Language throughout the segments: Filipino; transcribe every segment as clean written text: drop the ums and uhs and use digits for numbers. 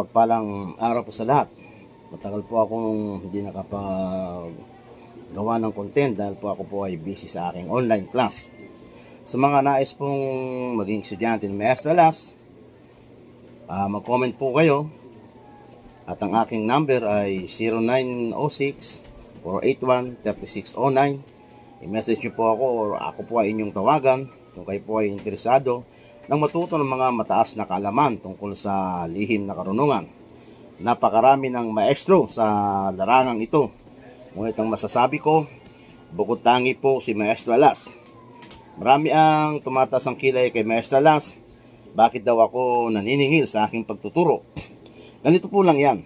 Mapagpalang araw po sa lahat. Matagal po akong hindi nakapagawa ng content dahil po ako po ay busy sa aking online class. Sa mga nais pong maging estudyante ng Maestra Las, mag-comment po kayo. At ang aking number ay 0906-481-3609. I-message nyo po ako or ako po ay inyong tawagan kung kayo po ay interesado nang matuto ng mga mataas na kaalaman tungkol sa lihim na karunungan. Napakarami ng maestro sa larangang ito. Ngunit ang masasabi ko, bukod tangi po si Maestro Alas. Marami ang tumataas ang kilay kay Maestro Alas. Bakit daw ako naniningil sa aking pagtuturo? Ganito po lang yan.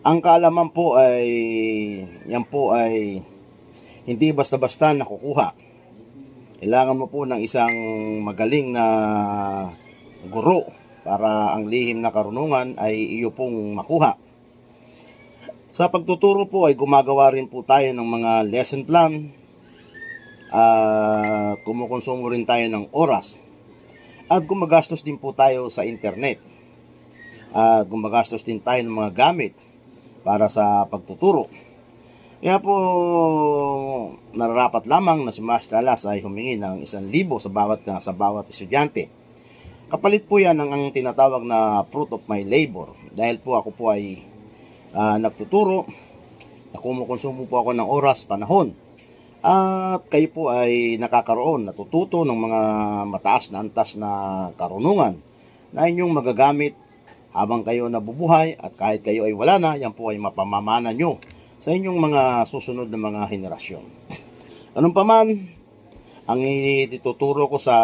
Ang kaalaman po ay, yan po ay hindi basta-basta nakukuha. Kailangan mo po ng isang magaling na guro para ang lihim na karunungan ay iyo pong makuha. Sa pagtuturo po ay gumagawa rin po tayo ng mga lesson plan at kumukonsumo rin tayo ng oras. At gumagastos din po tayo sa internet. At gumagastos din tayo ng mga gamit para sa pagtuturo. Kaya po, nararapat lamang na si Master Alas ay humingi ng 1,000 sa bawat estudyante. Kapalit po yan ang tinatawag na fruit of my labor. Dahil po ako po ay nagtuturo, kumukonsumo po ako ng oras, panahon. At kayo po ay nakakaroon, natututo ng mga mataas na antas na karunungan na inyong magagamit habang kayo nabubuhay at kahit kayo ay wala na, yan po ay mapamamana nyo sa inyong mga susunod na mga henerasyon. Anong paman, ang ituturo ko sa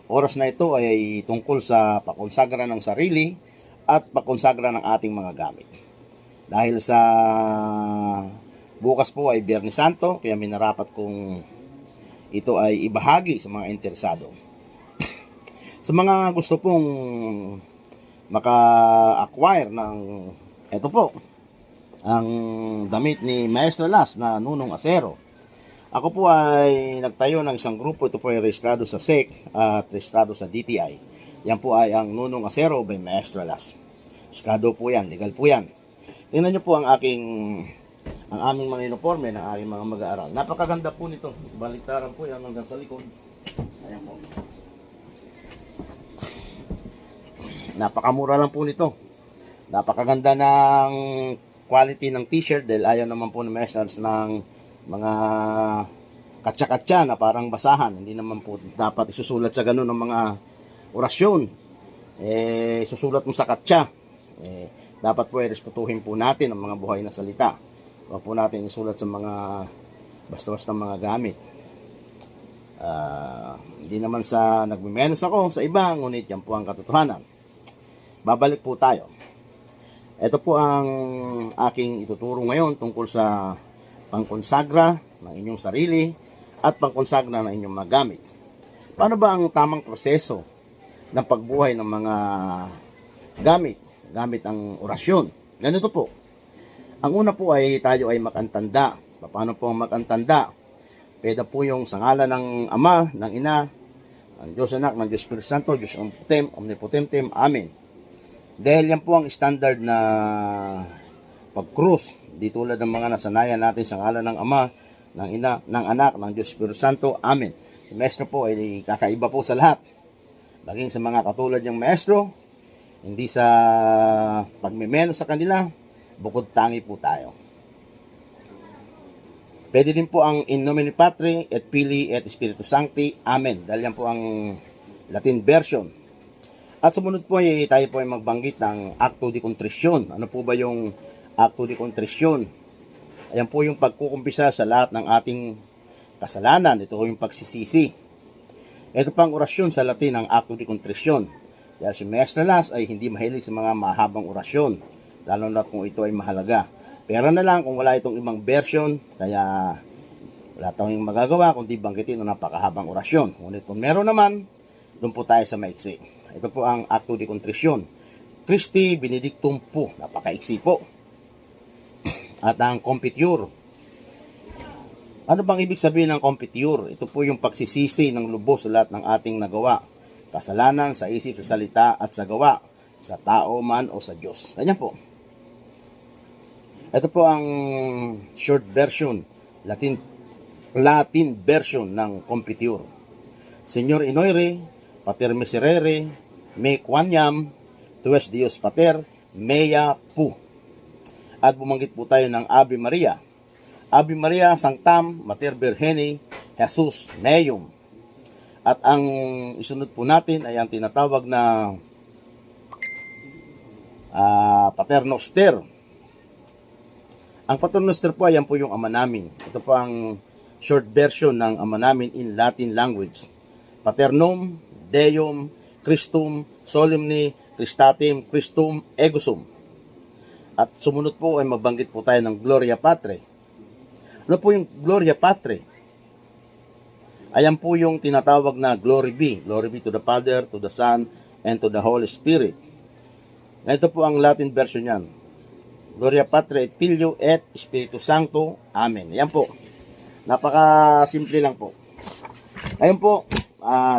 oras na ito ay tungkol sa pakonsagra ng sarili at pakonsagra ng ating mga gamit. Dahil sa bukas po ay Biyernes Santo, kaya minarapat kong ito ay ibahagi sa mga interesado. Sa mga gusto pong maka-acquire ng ito po, ang damit ni Maestro Las na Nunong Acero. Ako po ay nagtayo ng isang grupo. Ito po ay rehistrado sa SEC at rehistrado sa DTI. Yan po ay ang Nunong Acero by Maestro Las. Rehistrado po yan, legal po yan. Tingnan nyo po ang aming mga uniforme ng aking mga mag-aaral. Napakaganda po nito. Baliktaran po yan hanggang sa likod. Ayan po. Napakamura lang po nito. Napakaganda ng quality ng t-shirt dahil ayaw naman po ng message ng mga katsa-katsa na parang basahan. Hindi naman po dapat isusulat sa ganun ng mga orasyon. Susulat mo sa katsa. Dapat po respetuhin po natin ang mga buhay na salita. Huwag po natin isulat sa mga basta-basta mga gamit. Hindi naman sa nagmimenos ako sa iba, ngunit yan po ang katotohanan. Babalik po tayo. Ito po ang aking ituturo ngayon tungkol sa pangkonsagra ng inyong sarili at pangkonsagra ng inyong mga gamit. Paano ba ang tamang proseso ng pagbuhay ng mga gamit ang orasyon? Ganito po. Ang una po ay tayo ay makantanda. Paano po ang makantanda? Pwede po yung sa ngalan ng Ama, ng Ina, ng Diyos Anak, ng Diyos Espiritu Santo, Diyos Omnipotentem, Amen. Dahil yan po ang standard na pag-cross. Di tulad ng mga nasanayan natin sa ngalan ng Ama, ng Ina, ng Anak, ng Diyos Espiritu Santo. Amen. Si Maestro po ay kakaiba po sa lahat. Maging sa mga katulad niyang Maestro, hindi sa pagmimenos sa kanila, bukod tangi po tayo. Pwede din po ang In Nomine Patri et Filii et Spiritus Sancti. Amen. Dahil yan po ang Latin version. At sumunod po ay tayo po ay magbanggit ng acto de contrition. Ano po ba yung acto de contrition? Ayan po yung pagkukumpisa sa lahat ng ating kasalanan. Ito po yung pagsisisi. Ito pang orasyon sa Latin ang acto de contrition. Dahil si Maestro Las ay hindi mahilig sa mga mahabang orasyon, lalo na kung ito ay mahalaga. Pero na lang kung wala itong ibang version, kaya wala tayong magagawa kundi banggitin ang napakahabang orasyon. Ngunit kung meron naman, doon po tayo sa maiksi. Ito po ang acto de contrition. Christi Benedictum po. Napakaiksi po. At ang compitior. Ano bang ibig sabihin ng compitior? Ito po yung pagsisisi ng lubos sa lahat ng ating nagawa. Kasalanan sa isip, sa salita at sa gawa. sa tao man o sa Diyos. Ganyan po. Ito po ang short version, Latin version ng Compitior. Señor Inoire, Pater Miserere, Me Quaniam, Tues Dios Pater, Mea Pu. At bumanggit po tayo ng Ave Maria. Ave Maria Sanctam Mater Virgini Jesus Meum. At ang isunod po natin ay ang tinatawag na Pater Noster. Ang Pater Noster po, ayan po yung Ama namin. Ito po ang short version ng Ama namin in Latin language. Paternum Deum Christum Solemni Christatim Christum Egusum. At sumunod po ay magbanggit po tayo ng Gloria Patri. Ano po yung Gloria Patri? Ayan po yung tinatawag na Glory be. Glory be to the Father, to the Son, and to the Holy Spirit. Ito po ang Latin version yan. Gloria Patri et Filio et Spiritus Sancto. Amen. Ayan po. Napaka-simple lang po. Ayan po.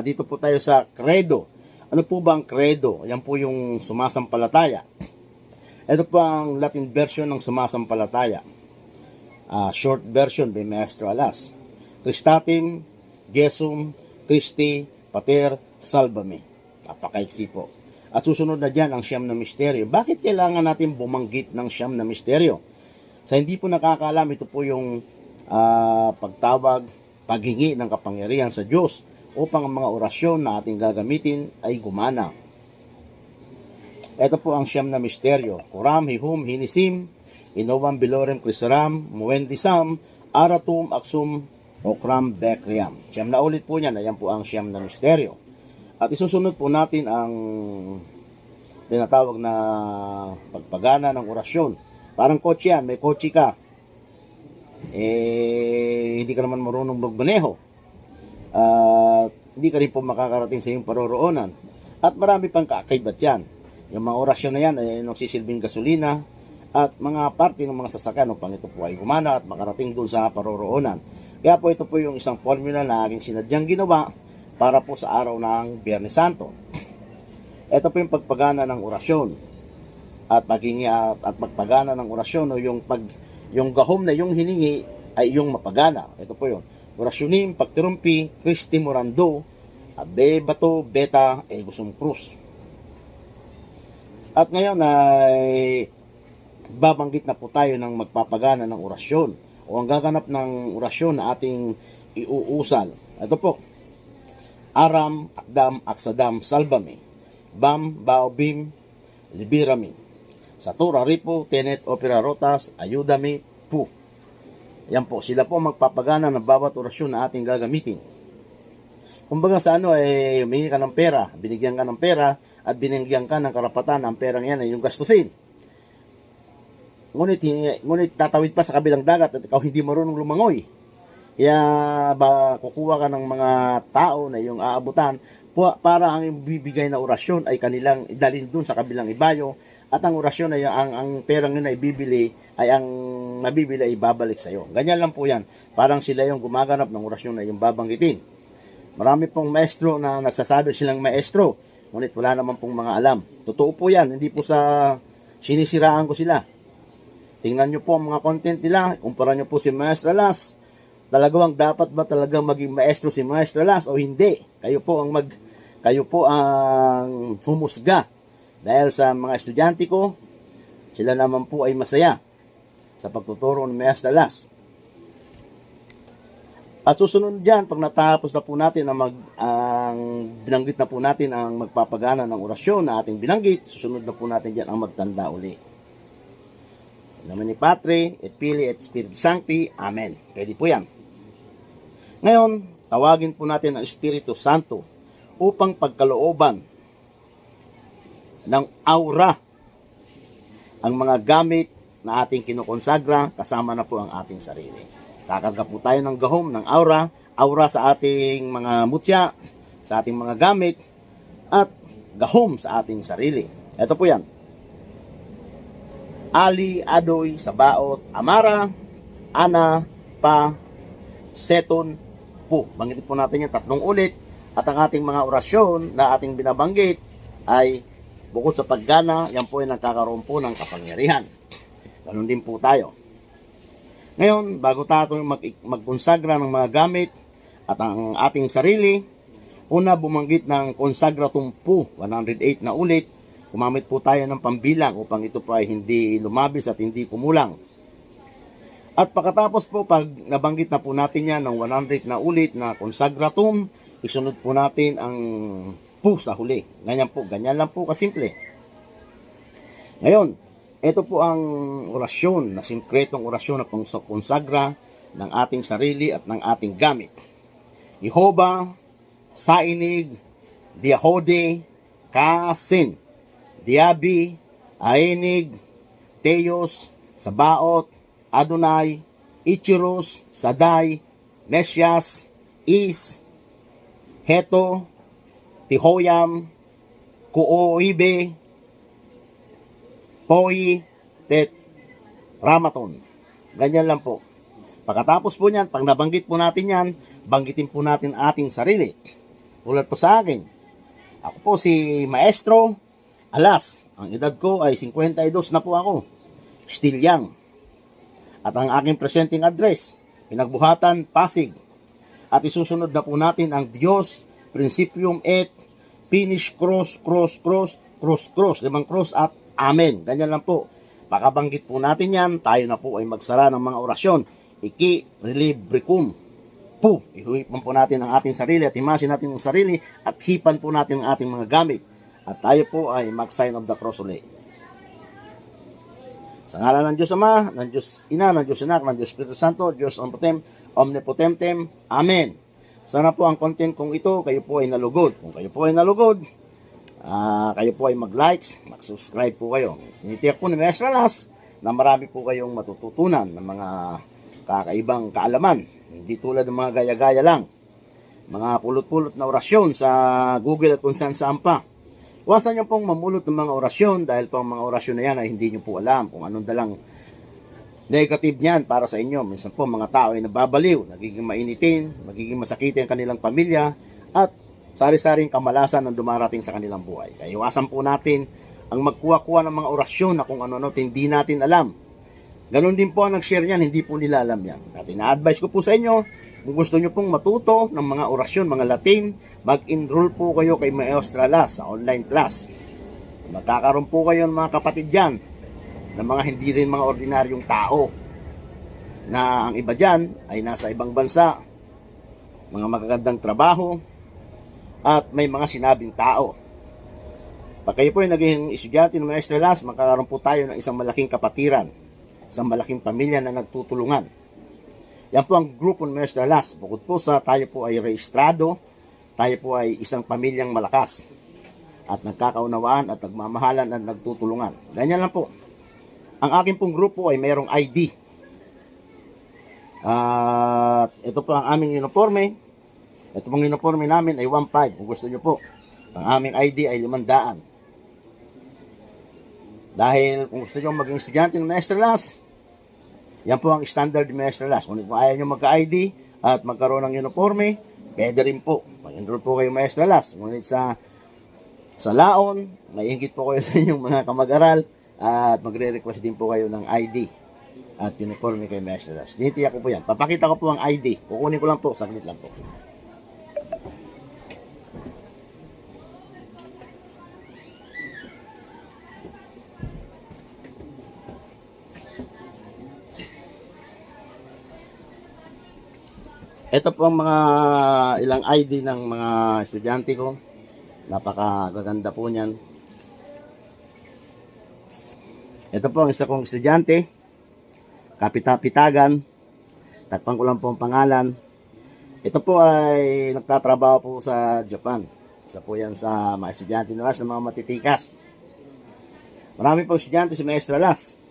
Dito po tayo sa credo. Ano po ba ang credo? Ayan po yung sumasampalataya. Ito po ang Latin version ng sumasampalataya. Short version by Maestro Alas. Christatim, Gesum, Christi, Pater, Salvame. Napakaiksi po. At susunod na dyan ang siyam na misteryo. Bakit kailangan natin bumanggit ng siyam na misteryo? Sa hindi po nakakaalam, ito po yung pagtawag, paghingi ng kapangyarihan sa Diyos upang ang mga orasyon na ating gagamitin ay gumana. Ito po ang siyam na misteryo. Coram, Hihum, Hinisim, Inovam, Bilorem, Crisaram, Muendisam, Aratum, Aksum, Okram, Bekriam. Siyam na ulit po yan. Ayan po ang siyam na misteryo. At isusunod po natin ang tinatawag na pagpagana ng orasyon. Parang kotse yan, may kotse ka. Hindi ka naman marunong magmaneho. Hindi ka rin po makakarating sa iyong paroroonan. At marami pang kakaibat yan. Yung mga orasyon na yan ay nagsisilbing gasolina at mga parte ng mga sasakyan upang ito po ay gumana at makarating doon sa paroroonan. Kaya po ito po yung isang formula na aking sinadyang ginawa para po sa araw ng Biyernes Santo. Ito po yung pagpagana ng orasyon. At pagpagana ng orasyon o yung gahom na yung hiningi ay yung mapagana. Ito po yun. Orasyonim, pagtirumpi, Christi Morando, Abe Bato, Beta, Egusum Cruz. At ngayon ay babanggit na po tayo ng magpapagana ng orasyon o ang gaganap ng orasyon na ating iuusal. Ito po. Aram, Akdam, Aksadam, Salvame, Bam, Baobim, Libirami, Satura, Ripo, Tenet, Opera, Rotas, Ayudami, Pu. Yan po, sila po magpapagana ng bawat orasyon na ating gagamitin. Kumbaga sa humingi ka ng pera, binigyan ka ng pera, at binigyan ka ng karapatan ang perang yan ay yung gastusin. Ngunit tatawid pa sa kabilang dagat at ikaw hindi marunong lumangoy. Kaya kukuha ka ng mga tao na yung aabutan para ang bibigay na orasyon ay kanilang idalhin dun sa kabilang ibayo at ang orasyon ay ang perang yun ay bibili ay ang nabibili ay babalik sa iyo. Ganyan lang po yan. Parang sila yung gumaganap ng orasyon na yung babanggitin. Marami pong maestro na nagsasabi silang maestro, ngunit wala naman pong mga alam. Totoo po yan, hindi po sa sinisiraan ko sila. Tingnan nyo po ang mga content nila, kumpara nyo po si Maestro Alas. Talagang dapat ba talagang maging maestro si Maestro Alas o hindi? Kayo po ang humusga. Dahil sa mga estudyante ko, sila naman po ay masaya sa pagtuturo ng Maestro Alas. At susunod diyan, pag natapos na po natin ang binanggit na po natin ang magpapagana ng orasyon na ating binanggit, susunod na po natin diyan ang magtanda uli. In nomine Patri, et Filii, et Spiritus Sancti. Amen. Pwede po yan. Ngayon, tawagin po natin ang Espiritu Santo upang pagkalooban ng aura ang mga gamit na ating kinukonsagra kasama na po ang ating sarili. Kakarga po tayo ng gahom, ng aura sa ating mga mutya, sa ating mga gamit, at gahom sa ating sarili. Ito po yan. Ali, Adoy, Sabaot, Amara, Ana, Pa, Seton, Po. Banggitin po natin yung 3 ulit. At ang ating mga orasyon na ating binabanggit ay bukod sa paggana, yan po ay nagkakaroon po ng kapangyarihan. Ganun din po tayo. Ngayon, bago tayo magkonsagra ng mga gamit at ang ating sarili, una bumanggit ng konsagra tumpu, 108 na ulit, gumamit po tayo ng pambilang upang ito po ay hindi lumabis at hindi kumulang. At pagkatapos po, pag nabanggit na po natin yan ng 100 na ulit na consagratum, isunod po natin ang pu sa huli. Ganyan lang po kasimple. Ngayon, ito po ang orasyon, na simpretong orasyon na konsagra ng ating sarili at ng ating gamit. Jehovah, Sainig, Diahode, Kasin, Diabi, Ainig, Teos, Sabaot, Adonai, Ichiros, Sadai, Mesyas, Is, Heto, Tihoyam, Kuoibe, Poi, Tet, Ramaton. Ganyan lang po. Pagkatapos po niyan, pag nabanggit po natin yan, banggitin po natin ating sarili. Tulad po sa akin, ako po si Maestro Alas. Ang edad ko ay 52 na po ako. Still young. At ang aking presenting address, Pinagbuhatan, Pasig. At isusunod na po natin ang Diyos, Principium et Finish Cross, Cross, Cross, Cross, Cross. 5 cross at Amen. Ganyan lang po. Pakabanggit po natin yan, tayo na po ay magsara ng mga orasyon. Iki, relibricum. Po, ihuipan po natin ang ating sarili at himasin natin ang sarili at hipan po natin ang ating mga gamit. At tayo po ay mag-sign of the cross ulit. Sa ngalan ng Diyos Ama, ng Diyos Ina, ng Diyos Anak, ng Diyos Espiritu Santo, Diyos Omnipotentem. Amen. Sana po ang content kong ito, kayo po ay nalugod. Kung kayo po ay nalugod, kayo po ay mag-likes, mag-subscribe po kayo. Tinitiyak po ni Maestro Las na marami po kayong matututunan ng mga kakaibang kaalaman. Hindi tulad ng mga gaya-gaya lang. Mga pulot-pulot na orasyon sa Google at kung saan pa. Iwasan nyo pong mamulot ng mga orasyon dahil po ang mga orasyon na yan ay hindi nyo po alam kung anong dalang negative niyan para sa inyo. Minsan po mga tao ay nababaliw, nagiging mainitin, magiging masakitin ang kanilang pamilya at sari-saring kamalasan ang dumarating sa kanilang buhay. Kaya iwasan po natin ang magkuha-kuha ng mga orasyon na kung ano-ano hindi natin alam. Ganon din po ang nag-share yan, hindi po nila alam yan. At ina-advise ko po sa inyo, kung gusto nyo pong matuto ng mga orasyon, mga Latin, mag-enroll po kayo kay Maestro Las sa online class. Magkakaroon po kayo ng mga kapatid dyan, ng mga hindi rin mga ordinaryong tao, na ang iba dyan ay nasa ibang bansa, mga magagandang trabaho, at may mga sinabing tao. Pag kayo po ay naging estudyante ng Maestro Las, magkakaroon po tayo ng isang malaking kapatiran, isang malaking pamilya na nagtutulungan. Yan po ang grupo ng Maestro Las. Bukod po sa tayo po ay rehistrado, tayo po ay isang pamilyang malakas at nagkakaunawaan at nagmamahalan at nagtutulungan. Ganyan lang po. Ang akin pong grupo ay mayroong ID. At ito po ang aming uniforme. Ito pong uniforme namin ay 1.5 kung gusto nyo po. Ang aming ID ay 500. Dahil kung gusto nyo maging estudyante ng Maestro Las, yan po ang standard ng Maestro Las. Kung ayaw nyo magka-ID at magkaroon ng uniforme, pwede rin po. Mag-enroll po kayo Maestro Las. Ngunit sa laon, may inggit po kayo sa inyong mga kamag-aral at magre-request din po kayo ng ID at uniforme kay Maestro Las. Tinitiyak ko po yan. Papakita ko po ang ID. Kukunin ko lang po. Saglit lang po. Ito po ang mga ilang ID ng mga estudyante ko. Napakaganda po niyan. Ito po ang isa kong estudyante. Kapitapitagan. Takpan ko lang po ang pangalan. Ito po ay nagtatrabaho po sa Japan. Isa po yan sa mga estudyante na Las, ng mga matitikas. Marami po estudyante si Maestro Las.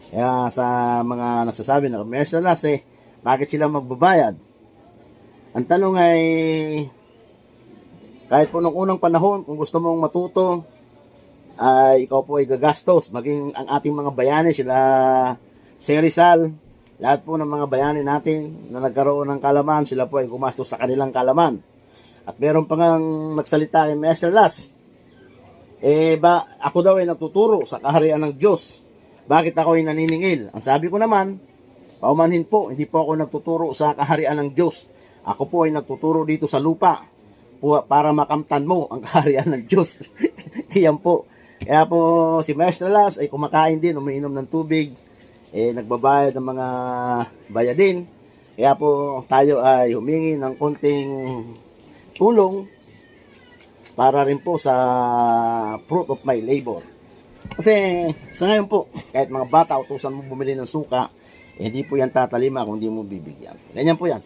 Kaya sa mga nagsasabi na Maestro Las bakit sila magbabayad? Ang tanong ay, kahit po nung unang panahon, kung gusto mong matuto, ay ikaw po ay gagastos. Maging ang ating mga bayani, sila Sir Rizal, lahat po ng mga bayani natin na nagkaroon ng kalaman, sila po ay gumastos sa kanilang kalaman. At meron pa ngang nagsalita kay Maestro Las. Ako daw ay nagtuturo sa kaharian ng Diyos. Bakit ako ay naniningil? Ang sabi ko naman, paumanhin po, hindi po ako nagtuturo sa kaharian ng Diyos. Ako po ay nagtuturo dito sa lupa para makamtan mo ang kaharian ng Diyos. Yan po. Kaya po si Maestro Las ay kumakain din, umiinom ng tubig, nagbabayad ng mga bayadin. Kaya po tayo ay humingi ng konting tulong para rin po sa fruit of my labor. Kasi sa ngayon po, kahit mga bata utusan mo bumili ng suka, hindi po yan tatalima kung hindi mo bibigyan. Ganyan po yan.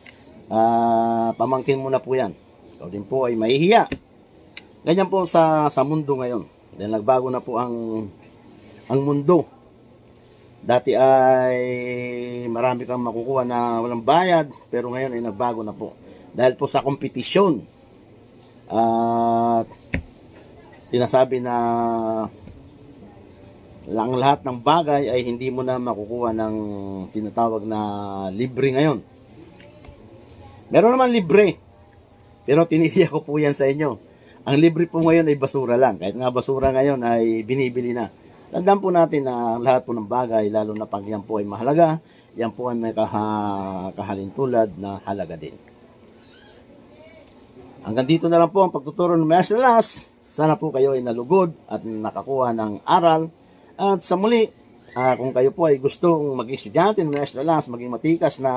Pamangkin mo na po yan. Ikaw din po ay mahihiya. Ganyan po sa mundo ngayon. Dahil nagbago na po ang mundo. Dati ay marami kang makukuha na walang bayad, pero ngayon ay nagbago na po. Dahil po sa kompetisyon. At sinasabi na lahat ng bagay ay hindi mo na makukuha ng tinatawag na libre ngayon. Meron naman libre, pero tinitiyak ko po yan sa inyo. Ang libre po ngayon ay basura lang. Kahit nga basura ngayon ay binibili na. Tandaan po natin na lahat po ng bagay, lalo na pag yan po ay mahalaga, yan po ay may kahalintulad na halaga din. Hanggang dito na lang po ang pagtuturo ng Maestro Las. Sana po kayo ay nalugod at nakakuha ng aral. At sa muli, kung kayo po ay gustong maging estudyante ng Maestro Las, maging matikas na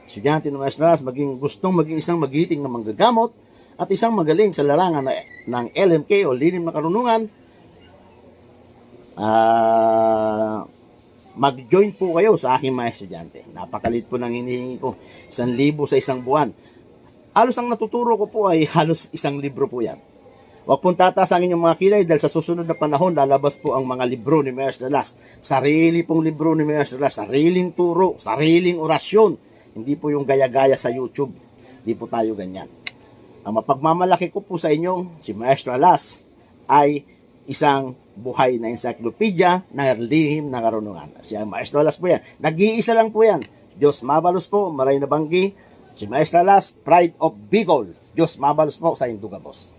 estudyante ng Maestro Las, gustong maging isang magiting na manggagamot, at isang magaling sa larangan ng LMK o linim na karunungan, mag-join po kayo sa aking mga estudyante. Napakalit po nang hinihingi ko, 1,000 sa isang buwan. Halos ang natuturo ko po ay halos 1 libro po yan. Huwag pong tataas ang inyong mga kilay dahil sa susunod na panahon lalabas po ang mga libro ni Maestro Las. Sarili pong libro ni Maestro Las, sariling turo, sariling orasyon. Hindi po yung gaya-gaya sa YouTube. Hindi po tayo ganyan. Ang mapagmamalaki ko po sa inyo, si Maestro Las ay isang buhay na encyclopedia ng lihim na karunungan. Si Maestro Las po yan. Nag-iisa lang po yan. Diyos mabalos po, maray na banggi. Si Maestro Las, Pride of Bicol. Diyos mabalos po sa Indugabos.